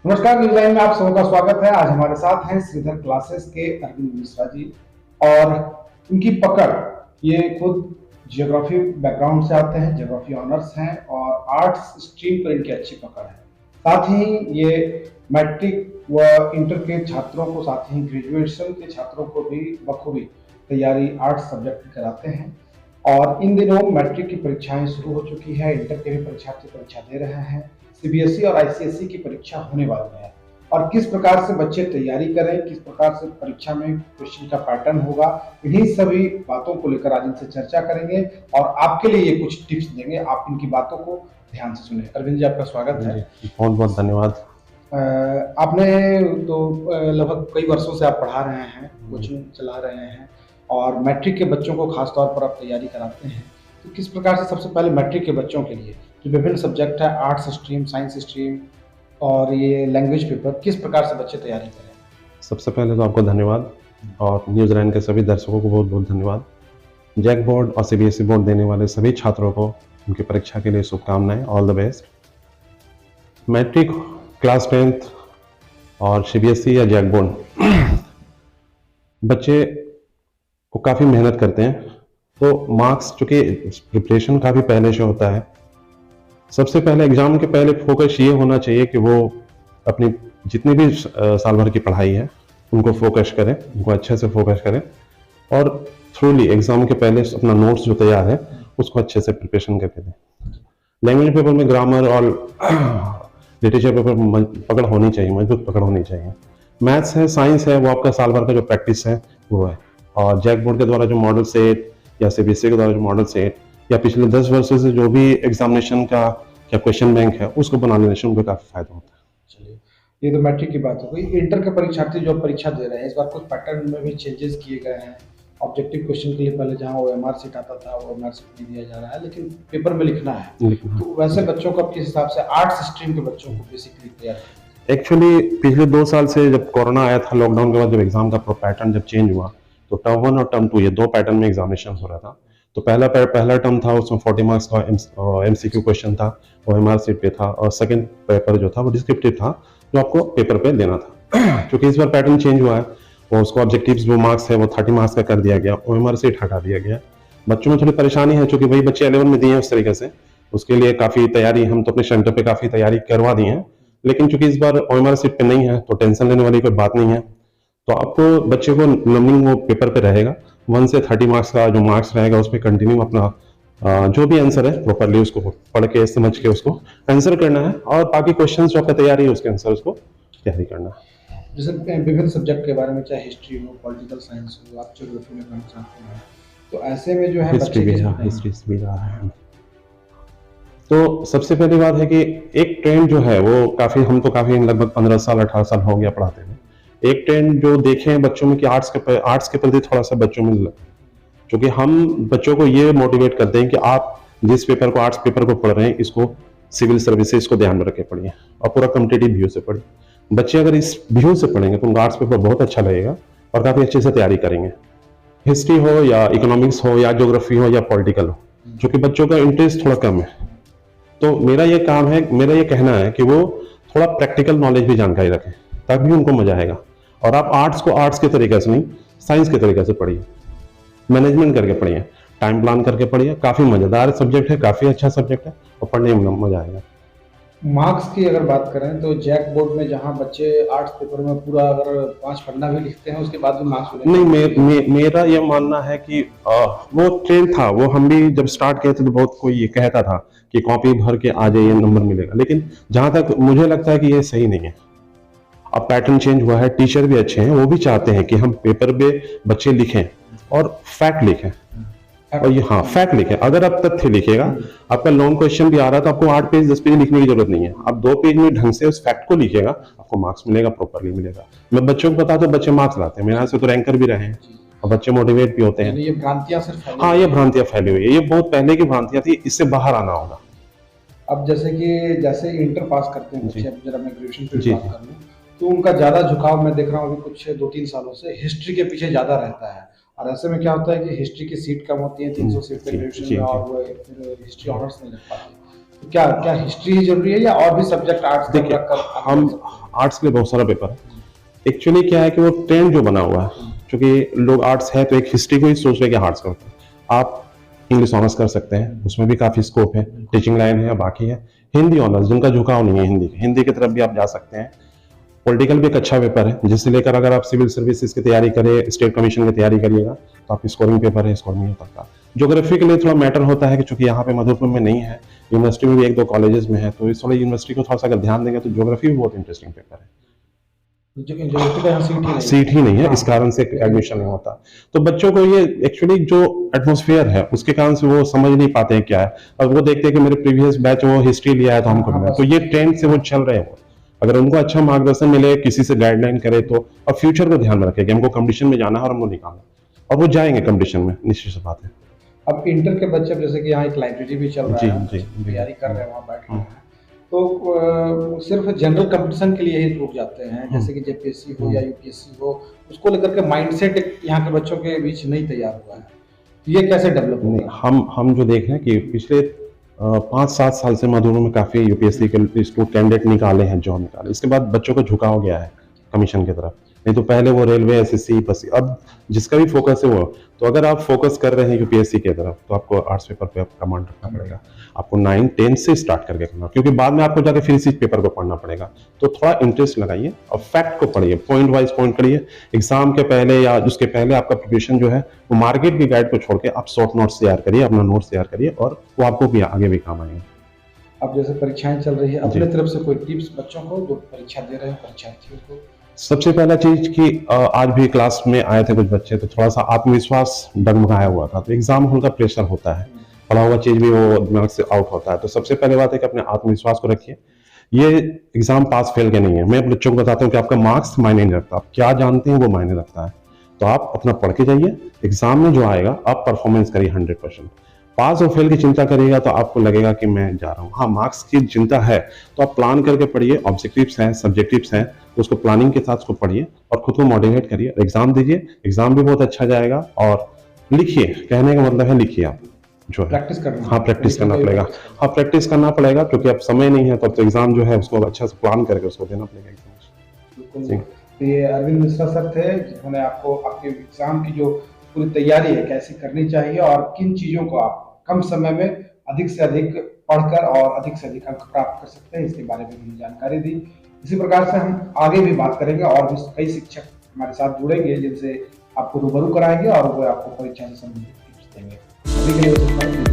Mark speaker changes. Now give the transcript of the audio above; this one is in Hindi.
Speaker 1: नमस्कार, न्यूज लाइन में आप सबका स्वागत है। आज हमारे साथ हैं श्रीधर क्लासेस के अरविंद मिश्रा जी। और इनकी पकड़, ये खुद जियोग्राफी बैकग्राउंड से आते हैं, जियोग्राफी ऑनर्स हैं और आर्ट्स स्ट्रीम पर इनकी अच्छी पकड़ है। साथ ही ये मैट्रिक व इंटर के छात्रों को, साथ ही ग्रेजुएशन के छात्रों को भी बखूबी तैयारी आर्ट्स सब्जेक्ट की कराते हैं। और इन दिनों मैट्रिक की परीक्षाएं शुरू हो चुकी है, इंटर के भी परीक्षार्थी परीक्षा दे रहे हैं, सीबीएसई और आईसीएसई की परीक्षा होने वाली है। और किस प्रकार से बच्चे तैयारी करें, किस प्रकार से परीक्षा में क्वेश्चन का पैटर्न होगा, इन्हीं सभी बातों को लेकर आज इनसे चर्चा करेंगे और आपके लिए ये कुछ टिप्स देंगे। आप इनकी बातों को ध्यान से सुने। अरविंद जी, आपका स्वागत है।
Speaker 2: बहुत बहुत धन्यवाद।
Speaker 1: आपने तो लगभग कई वर्षों से आप पढ़ा रहे हैं, कोचिंग चला रहे हैं और मैट्रिक के बच्चों को खास तौर पर आप तैयारी कराते हैं। तो किस प्रकार से सबसे पहले मैट्रिक के बच्चों के लिए जो विभिन्न सब्जेक्ट है, आर्ट्स स्ट्रीम, साइंस स्ट्रीम और ये लैंग्वेज पेपर, किस प्रकार से बच्चे तैयारी करें?
Speaker 2: सबसे पहले तो आपको धन्यवाद और न्यूजीलैंड के सभी दर्शकों को बहुत बहुत धन्यवाद। जैक बोर्ड और सीबीएसई बोर्ड देने वाले सभी छात्रों को उनकी परीक्षा के लिए शुभकामनाएं। All the best. Matric, class 10th और सीबीएसई या जैक बोर्ड बच्चे को काफ़ी मेहनत करते हैं। तो मार्क्स, चूँकि प्रिपरेशन काफ़ी पहले से होता है, सबसे पहले एग्जाम के पहले फोकस ये होना चाहिए कि वो अपनी जितनी भी साल भर की पढ़ाई है उनको फोकस करें, उनको अच्छे से फोकस करें और थ्रूली एग्जाम के पहले अपना नोट्स जो तैयार है उसको अच्छे से प्रिपरेशन करके दें। लैंग्वेज पेपर में ग्रामर और लिटरेचर पेपर पकड़ होनी चाहिए, मजबूत पकड़ होनी चाहिए। मैथ्स है, साइंस है, वो आपका साल भर का जो प्रैक्टिस है वो है। और जैक बोर्ड के द्वारा जो मॉडल सेट या सीबीएसई के द्वारा जो मॉडल सेट या पिछले 10 वर्षों से जो भी एग्जामिनेशन का या क्वेश्चन बैंक है उसको बनाने से उनको काफी फायदा होता है।
Speaker 1: चलिए, ये तो मैट्रिक की बात हो गई। इंटर के परीक्षार्थी जो परीक्षा दे रहे हैं, इस बार कुछ पैटर्न में भी चेंजेस किए गए हैं। ऑब्जेक्टिव क्वेश्चन के लिए पहले जहां ओएमआर सीट आता था, वो ओएमआर सीट नहीं दिया जा रहा है, लेकिन पेपर में लिखना है। तो वैसे बच्चों को किस हिसाब से आर्ट्स स्ट्रीम के बच्चों को बेसिकली तैयार करना?
Speaker 2: एक्चुअली पिछले 2 साल से जब कोरोना आया था, लॉकडाउन के बाद जब एग्जाम का पैटर्न जब चेंज हुआ तो टर्म 1 और टर्म 2 ये 2 पैटर्न में एग्जामिनेशन हो रहा था। तो पहला टर्म था, उसमें 40 मार्क्स का एमसीक्यू क्वेश्चन था, ओएमआर सीट पे था। और सेकंड पेपर जो था वो डिस्क्रिप्टिव था, जो आपको पेपर पे देना था। क्योंकि इस बार पैटर्न चेंज हुआ है, वो उसको ऑब्जेक्टिव्स जो मार्क्स है वो 30 मार्क्स का कर दिया गया, ओएमआर सीट हटा दिया गया। बच्चों में थोड़ी परेशानी है, क्योंकि वही बच्चे 11 में दिए हैं उस तरीके से, उसके लिए काफी तैयारी हम तो अपने सेंटर पे काफी तैयारी करवा दी है। लेकिन चूंकि इस बार ओएमआर सीट पे नहीं है तो टेंशन लेने वाली कोई बात नहीं है। तो आपको बच्चे को लर्निंग वो पेपर पे रहेगा, 1 से 30 मार्क्स का जो मार्क्स रहेगा उसमें कंटिन्यू अपना जो भी आंसर है प्रॉपरली उसको पढ़ के समझ के उसको आंसर करना है और बाकी क्वेश्चन जो आपका तैयारी है उसके आंसर उसको तैयारी करना है।
Speaker 1: जैसे विभिन्न सब्जेक्ट के बारे में, चाहे हिस्ट्री हो, पॉलिटिकल साइंस हो, आप ज्योग्राफी में करना चाहते हैं, तो ऐसे में जो है
Speaker 2: हिस्ट्री भी है, हिस्ट्री भी रहा है। तो सबसे पहली बात है कि एक ट्रेंड जो है वो काफी, हम तो काफी लगभग 15 साल 18 साल हो गया पढ़ाते हैं। एक ट्रेंड जो देखे हैं बच्चों में कि आर्ट्स के प्रति थोड़ा सा बच्चों में, क्योंकि हम बच्चों को ये मोटिवेट करते हैं कि आप जिस पेपर को, आर्ट्स पेपर को पढ़ रहे हैं, इसको सिविल सर्विसेज को ध्यान में रख के पढ़िए और पूरा कॉम्पिटिटिव व्यू से पढ़िए। बच्चे अगर इस व्यू से पढ़ेंगे तो उनका आर्ट्स पेपर बहुत अच्छा लगेगा और काफी अच्छे से तैयारी करेंगे। हिस्ट्री हो या इकोनॉमिक्स हो या ज्योग्राफी हो या पॉलिटिकल हो, क्योंकि बच्चों का इंटरेस्ट थोड़ा कम है। तो मेरा ये काम है, मेरा ये कहना है कि वो थोड़ा प्रैक्टिकल नॉलेज भी जानकारी रखें, तभी उनको मजा आएगा। और आप आर्ट्स को आर्ट्स के तरीके से नहीं, साइंस के तरीके से पढ़िए, मैनेजमेंट करके पढ़िए, टाइम प्लान करके पढ़िए। काफी मजेदार सब्जेक्ट है, काफी अच्छा सब्जेक्ट है और पढ़ने में मजा आएगा।
Speaker 1: मार्क्स की अगर बात करें तो जैक बोर्ड में जहां बच्चे आर्ट्स पेपर में पूरा अगर 5 पन्ना भी लिखते हैं, उसके बाद भी मार्क्स
Speaker 2: नहीं, मेरा ये मानना है कि वो ट्रेंड था, वो हम भी जब स्टार्ट किए थे तो बहुत कोई ये कहता था कि कॉपी भर के आ जाइए नंबर मिलेगा, लेकिन जहां तक मुझे लगता है कि ये सही नहीं है। अब पैटर्न चेंज हुआ है, टीचर भी अच्छे हैं, वो भी चाहते हैं कि हम पेपर पे बच्चे लिखें और फैक्ट लिखें। और ये, हाँ, फैक्ट लिखें। अगर आप तथ्य लिखेगा, आपका लॉन्ग क्वेश्चन भी आ रहा है तो आपको 8 पेज 10 पेज लिखने की जरूरत नहीं है। आप 2 पेज में ढंग से उस फैक्ट को लिखेगा, आपको मार्क्स मिलेगा, प्रॉपरली मिलेगा। मैं बच्चों को बताता हूँ, बच्चे मार्क्स लाते हैं। मेरे यहाँ से तो रैंकर भी रहे हैं और बच्चे मोटिवेट भी होते हैं।
Speaker 1: ये भ्रांतियां सिर्फ,
Speaker 2: हाँ, ये भ्रांतियां फैली हुई है, ये बहुत पहले की भ्रांतियां थी, इससे बाहर आना होगा।
Speaker 1: अब जैसे इंटर पास करते हैं बच्चे, अब जरा मैं ग्रेजुएशन की
Speaker 2: जी,
Speaker 1: बात कर लूं, तो उनका ज्यादा झुकाव मैं देख रहा हूँ अभी कुछ 2-3 सालों से हिस्ट्री के पीछे ज्यादा रहता है। और ऐसे में क्या होता है कि हिस्ट्री की सीट कम होती है, 300 सीट पे ग्रेजुएशन में, और वो फिर हिस्ट्री ऑनर्स नहीं लग पाती। क्या क्या हिस्ट्री ही जरूरी है या और भी सब्जेक्ट आर्ट्स
Speaker 2: देखिए, हम आर्ट्स के लिए बहुत सारा पेपर है। एक्चुअली क्या है कि वो ट्रेंड जो बना हुआ है, क्योंकि लोग आर्ट्स है तो एक हिस्ट्री को ही सोच रहे कि आर्ट्स करते हैं। आप इंग्लिश ऑनर्स कर सकते हैं, उसमें भी काफी स्कोप है, टीचिंग लाइन है, बाकी है हिंदी ऑनर्स जिनका झुकाव नहीं है हिंदी की तरफ भी आप जा सकते हैं। पॉलिटिकल भी एक अच्छा पेपर है, जिससे लेकर अगर आप सिविल सर्विसेज की तैयारी करें, स्टेट कमीशन की तैयारी करिएगा तो आपकी स्कोरिंग पेपर है, स्कोर नहीं होता। ज्योग्राफी के लिए थोड़ा मैटर होता है कि चूंकि यहाँ पे मधुपुर में नहीं है, यूनिवर्सिटी में भी एक दो कॉलेजेस में है, तो इस थोड़ा यूनिवर्सिटी को थोड़ा सा अगर ध्यान देंगे तो ज्योग्राफी भी बहुत इंटरेस्टिंग पेपर है। सीट ही नहीं है, इस कारण से एडमिशन नहीं होता। तो बच्चों को ये एक्चुअली जो एटमॉस्फेयर है उसके कारण से वो समझ नहीं पाते हैं क्या है, और वो देखते हैं कि मेरे प्रीवियस बैच वो हिस्ट्री लिया है तो हमको मिला, तो ये ट्रेंड से वो चल रहे हैं। अगर उनको अच्छा मार्गदर्शन मिले, किसी से गाइडलाइन करे तो, और फ्यूचर को ध्यान में रखे कि हमको कंपटीशन में जाना है और हमको निकालना, और वो जाएंगे कंपटीशन में, निश्चित सी बात है।
Speaker 1: अब इंटर के बच्चे जैसे कि यहाँ एक लाइब्रेरी भी चल रहा है, तैयारी कर रहे हैं, वहाँ बैठ रहे हैं, तो सिर्फ जनरल कंपटीशन के लिए ही रुक जाते हैं, जैसे कि जेपीएससी हो या यूपीएससी हो, उसको लेकर के माइंडसेट यहाँ के बच्चों के बीच नहीं तैयार हुआ है, तो ये कैसे डेवलप होगा?
Speaker 2: हम जो देख रहे हैं कि पिछले 5-7 साल से मधुपुर में काफी यूपीएससी के कैंडिडेट निकाले हैं, जॉब निकाले, इसके बाद बच्चों को झुकाव गया है कमीशन की तरफ। नहीं तो पहले वो रेलवे, एसएससी, बस अब जिसका भी फोकस है वो, तो अगर आप फोकस कर रहे हैं यूपीएससी की तरफ तो आपको आर्ट्स पेपर पे कमांड रखना पड़ेगा, आपको 9-10 से स्टार्ट करके करना, क्योंकि बाद में आपको जाके फिर इसी पेपर को पढ़ना पड़ेगा। तो थोड़ा इंटरेस्ट लगाइए और फैक्ट को पढ़िए, पॉइंट वाइज पॉइंट करिए। एग्जाम के पहले या उसके पहले आपका प्रिपरेशन जो है वो मार्केट की गाइड को छोड़ के आप शॉर्ट नोट्स तैयार करिए, अपना नोट्स तैयार करिए, और वो आपको भी आगे भी काम आएंगे।
Speaker 1: अब जैसे परीक्षाएं चल रही है, अपने तरफ से कोई टिप्स बच्चों को जो परीक्षा दे रहे हैं, परीक्षार्थियों को?
Speaker 2: सबसे पहला चीज कि आज भी क्लास में आए थे कुछ बच्चे, तो थोड़ा सा आत्मविश्वास डगमगाया हुआ था, तो एग्जाम हॉल का प्रेशर होता है, पढ़ा हुआ चीज भी वो दिमाग से आउट होता है। तो सबसे पहले बात है कि अपने आत्मविश्वास को रखिए। ये एग्जाम पास फेल के नहीं है, मैं बच्चों को बताता हूँ कि आपका मार्क्स मायने नहीं रखता, आप क्या जानते हैं वो मायने रखता है। तो आप अपना पढ़ के जाइए, एग्जाम में जो आएगा आप परफॉर्मेंस करिए 100%। पास और फेल की चिंता करिएगा तो आपको लगेगा कि मैं जा रहा हूँ। हाँ, मार्क्स की चिंता है तो आप प्लान करके पढ़िए, ऑब्जेक्टिव्स हैं, सब्जेक्टिव्स हैं, तो उसको प्लानिंग के साथ उसको पढ़िए और खुद को मोटिवेट करिए, एग्जाम दीजिए, एग्जाम भी बहुत अच्छा जाएगा। और लिखिए, कहने का मतलब है लिखिए, आप जो है
Speaker 1: प्रैक्टिस करना।
Speaker 2: हाँ, प्रैक्टिस करना पड़ेगा। हाँ, प्रैक्टिस करना पड़ेगा, क्योंकि अब समय नहीं है, तब तो एग्जाम जो है उसको अच्छा से प्लान करके उसको देना पड़ेगा एग्जाम।
Speaker 1: तो ये अरविंद मिश्रा सर थे, जिन्होंने आपको आपके एग्जाम की जो पूरी तैयारी है कैसे करनी चाहिए और किन चीजों को आप कम समय में अधिक से अधिक पढ़कर और अधिक से अधिक अंक प्राप्त कर सकते हैं, इसके बारे में उन्होंने जानकारी दी। इसी प्रकार से हम आगे भी बात करेंगे और भी कई शिक्षक हमारे साथ जुड़ेंगे जिनसे आपको रूबरू कराएंगे और वो आपको परीक्षा से संबंधित टिप्स देंगे। अभी के लिए